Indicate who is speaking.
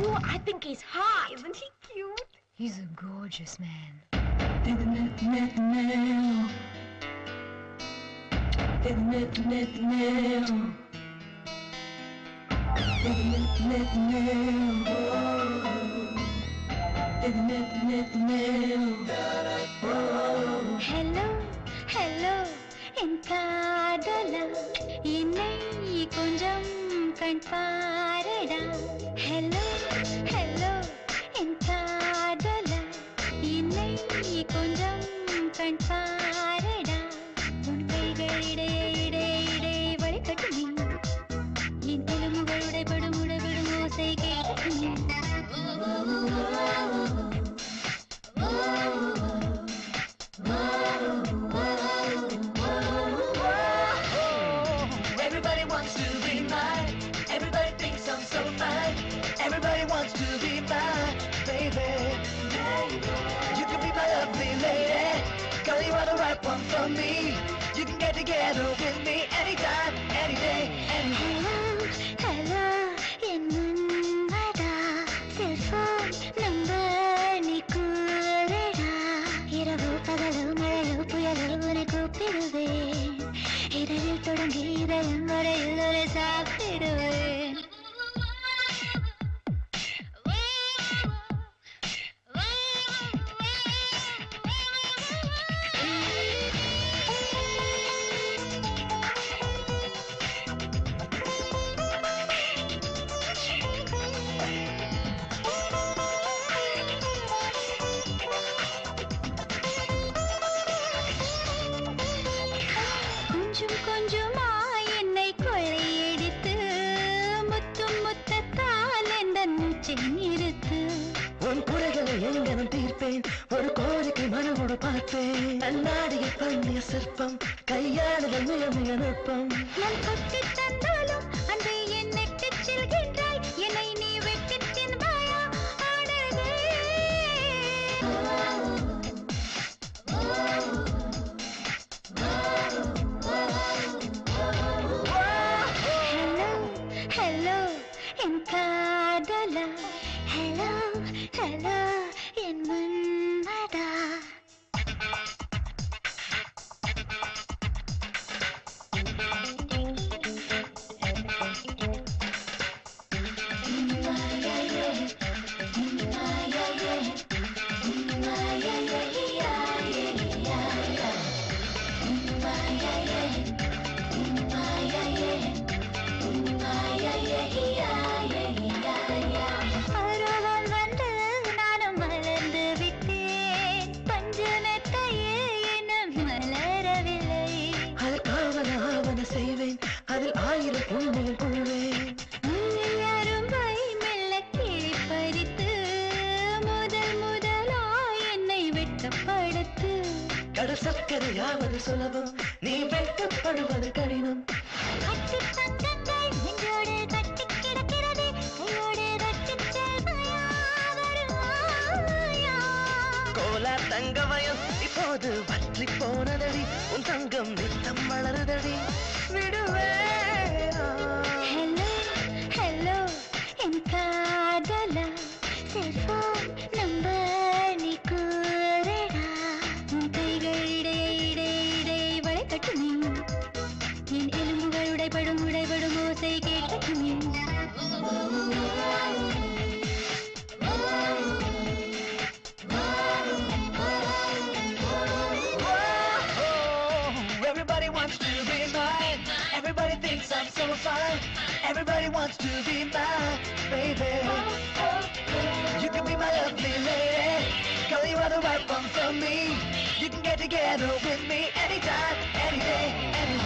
Speaker 1: Oh, I think he's hot.
Speaker 2: Isn't he cute?
Speaker 1: He's a gorgeous man.
Speaker 3: Hello, hello, என் காதலா என்னை கொஞ்சம் கண் பாரடா. Hello, hello, என் காதலா என்னை கொஞ்சம் கண் பாரடா. உன் கைகள் இடையே இடையே இடையே வழிகட்டுமே, என் எலும்புகள் உடைபடும் உடைபடும் ஓசை கேட்குமே.
Speaker 4: Everybody wants to be mine. Everybody thinks I'm so fine. Everybody wants to be mine, baby. You can be my lovely lady. Girl, you are the right one for me. You can get together with me anytime, any day, any
Speaker 3: Hello, N Manmatha, cellphone number நீ கூறடா. இரவு பகலோ மழையோ புயலோ உன்னை கூப்பிடுவேன். இரவில் தொடங்கி இதயம் வரையில் ஒரு சாப்பிடுவேன். கொஞ்சம் கொஞ்சமா என்னை கொள்ளையடித்து முத்தும் முத்தத்தால் எந்த மூச்சை நிறுத்து.
Speaker 4: உன் குறைகளை எங்கனும் தீர்ப்பேன். ஒரு கோரிக்கை மனவோடு பார்ப்பேன். நன்னாடியை பண்ணிய சிற்பம், கையாளுதல் மிக மிக நுட்பம்.
Speaker 3: நான் கொட்டி தந்தாலும் அன்பை என்னை செல்கின்றாய். என்னை நீ வெட்டி தின்பாயா ஆனதே. Hello, hello, என் காதலா. Hello, hello, என் மன்மதா. பருவம் வந்து நானும் மலர்ந்து விட்டேன். பஞ்சனத்தையே இன்னும் மலரவில்லை.
Speaker 4: அதற்காவன ஆவன செய்வேன். அதில் 1000 புண்ணியம் கொள்வேன்.
Speaker 3: முள்ளில் அரும்பை மெல்ல கிழி பறித்து முதல் முதலா என்னை வெட்டப்படுத்து.
Speaker 4: கடல் சர்க்கரையாவது சுலபம், நீ வெட்கப்படுவது கடினம்.
Speaker 3: கட்டி தங்கங்கள் நெஞ்சோடு கட்டி கிடக்கிறதே, கையோடு கட்டிச் செல்வாயா வருவாயா?
Speaker 4: கோலா தங்க வயம் இப்போது வற்றி போனதடி. உன் தங்கம் நித்தம் வளருதடி. விடுவேனா?
Speaker 3: Hello, hello, என் காதலா. செல்போன் நம்பர் நீ கூறடா. உன் கைகள் இடையே இடையே இடையே வளைக்கட்டுமே, என் எலும்புகள் உடைபடும் உடைபடும் ஓசை கேட்கட்டுமே.
Speaker 4: Everybody wants to be mine. Everybody thinks I'm so fine. Everybody wants to be mine, baby. You can be my lovely lady. Girl, you are the right one for me. You can get together with me anytime, any day, any